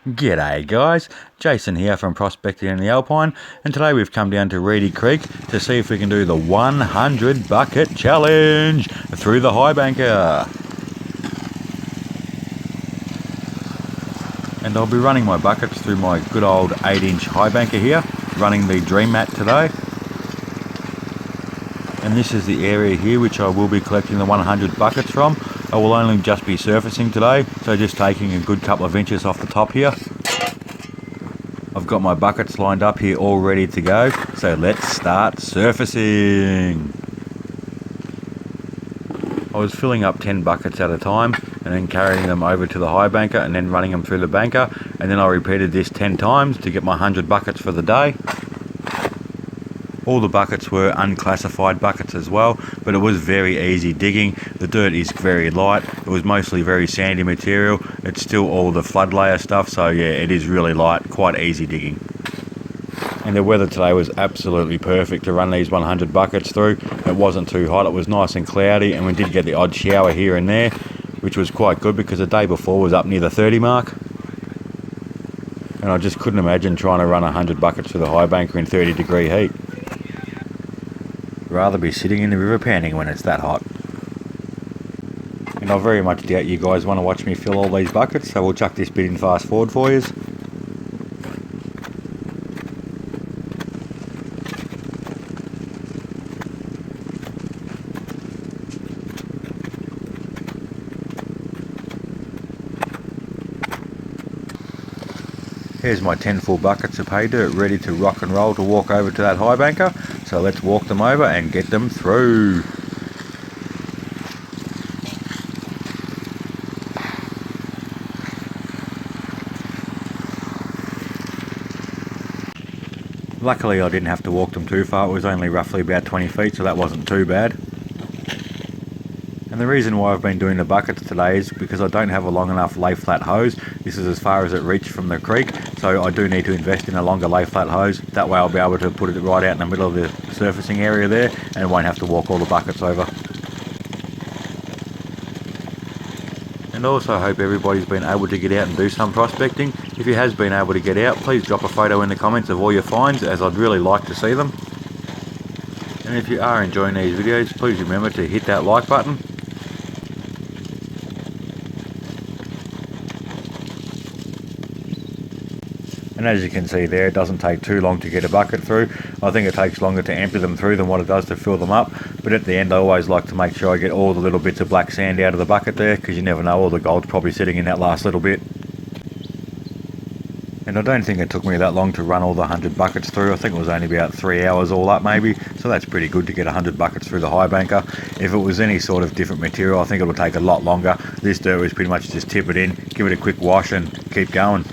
G'day guys, Jason here from Prospecting in the Alpine, and today we've come down to Reedy Creek to see if we can do the 100 bucket challenge through the high banker. And I'll be running my buckets through my good old 8-inch high banker here, running the Dream Mat today. And this is the area here which I will be collecting the 100 buckets from. I will only just be surfacing today, so just taking a good couple of inches off the top here. I've got my buckets lined up here all ready to go, so let's start surfacing. I was filling up 10 buckets at a time and then carrying them over to the high banker and then running them through the banker, and then I repeated this 10 times to get my 100 buckets for the day. All the buckets were unclassified buckets as well, but it was very easy digging. The dirt is very light. It was mostly very sandy material. It's still all the flood layer stuff, so yeah, it is really light, quite easy digging. And the weather today was absolutely perfect to run these 100 buckets through. It wasn't too hot, it was nice and cloudy, and we did get the odd shower here and there, which was quite good because the day before was up near the 30 mark. And I just couldn't imagine trying to run 100 buckets through the high banker in 30-degree heat. Rather be sitting in the river panning when it's that hot. And I very much doubt you guys want to watch me fill all these buckets, so we'll chuck this bit in fast forward for you. Here's my 10 full buckets of pay dirt ready to rock and roll to walk over to that high banker. So let's walk them over and get them through. Luckily I didn't have to walk them too far, it was only roughly about 20 feet, so that wasn't too bad. And the reason why I've been doing the buckets today is because I don't have a long enough lay flat hose. This is as far as it reached from the creek, so I do need to invest in a longer lay flat hose. That way I'll be able to put it right out in the middle of the surfacing area there and won't have to walk all the buckets over. And also I hope everybody's been able to get out and do some prospecting. If you has been able to get out, please drop a photo in the comments of all your finds, as I'd really like to see them. And if you are enjoying these videos, please remember to hit that like button. And as you can see there, it doesn't take too long to get a bucket through. I think it takes longer to empty them through than what it does to fill them up. But at the end I always like to make sure I get all the little bits of black sand out of the bucket there, because you never know, all the gold's probably sitting in that last little bit. And I don't think it took me that long to run all the 100 buckets through. I think it was only about 3 hours all up maybe. So that's pretty good to get 100 buckets through the high banker. If it was any sort of different material, I think it would take a lot longer. This dirt was pretty much just tip it in, give it a quick wash and keep going.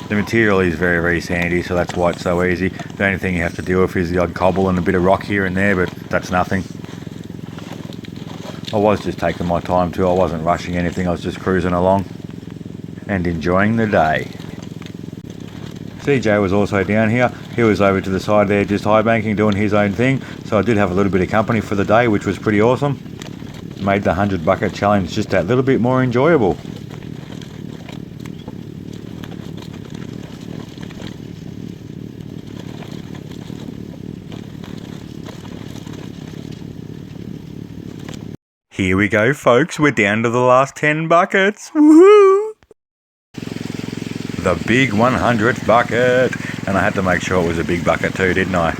The material is very, very sandy, so that's why it's so easy. The only thing you have to deal with is the odd cobble and a bit of rock here and there, but that's nothing. I was just taking my time too, I wasn't rushing anything, I was just cruising along and enjoying the day. CJ was also down here. He was over to the side there just high banking, doing his own thing, so I did have a little bit of company for the day, which was pretty awesome. Made the 100 bucket challenge just that little bit more enjoyable. Here we go folks, we're down to the last 10 buckets. Woohoo! The big 100th bucket. And I had to make sure it was a big bucket too, didn't I?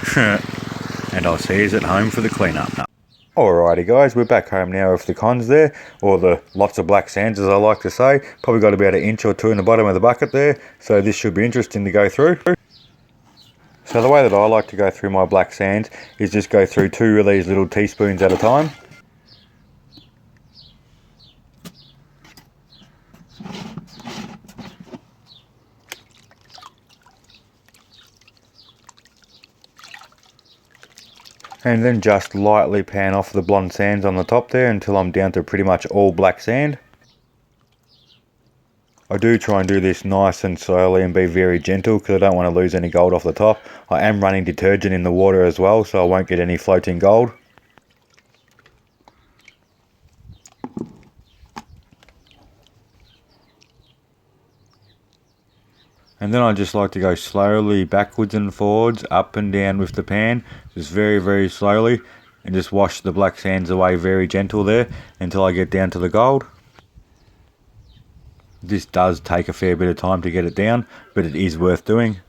And I'll see you at home for the cleanup. Alrighty guys, we're back home now with the cons there, or the lots of black sands as I like to say. Probably got about an inch or two in the bottom of the bucket there, so this should be interesting to go through. So the way that I like to go through my black sands is just go through 2 of these little teaspoons at a time. And then just lightly pan off the blonde sands on the top there until I'm down to pretty much all black sand. I do try and do this nice and slowly and be very gentle because I don't want to lose any gold off the top. I am running detergent in the water as well, so I won't get any floating gold. And then I just like to go slowly backwards and forwards, up and down with the pan, just very, very slowly, and just wash the black sands away very gentle there until I get down to the gold. This does take a fair bit of time to get it down, but it is worth doing.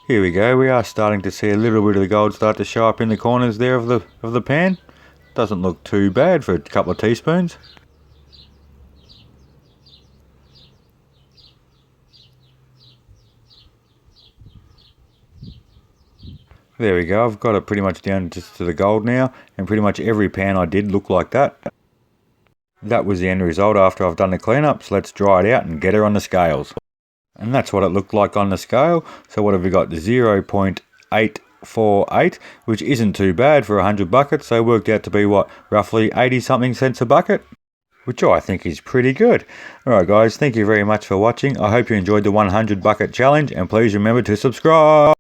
Here we go, we are starting to see a little bit of the gold start to show up in the corners there of the pan. Doesn't look too bad for a couple of teaspoons. There we go, I've got it pretty much down just to the gold now, and pretty much every pan I did look like that. That was the end result after I've done the cleanup, so let's dry it out and get her on the scales. And that's what it looked like on the scale. So what have we got? 0.848, which isn't too bad for 100 buckets. So it worked out to be what, roughly 80 something cents a bucket, which I think is pretty good. Alright guys, thank you very much for watching. I hope you enjoyed the 100 bucket challenge, and please remember to subscribe.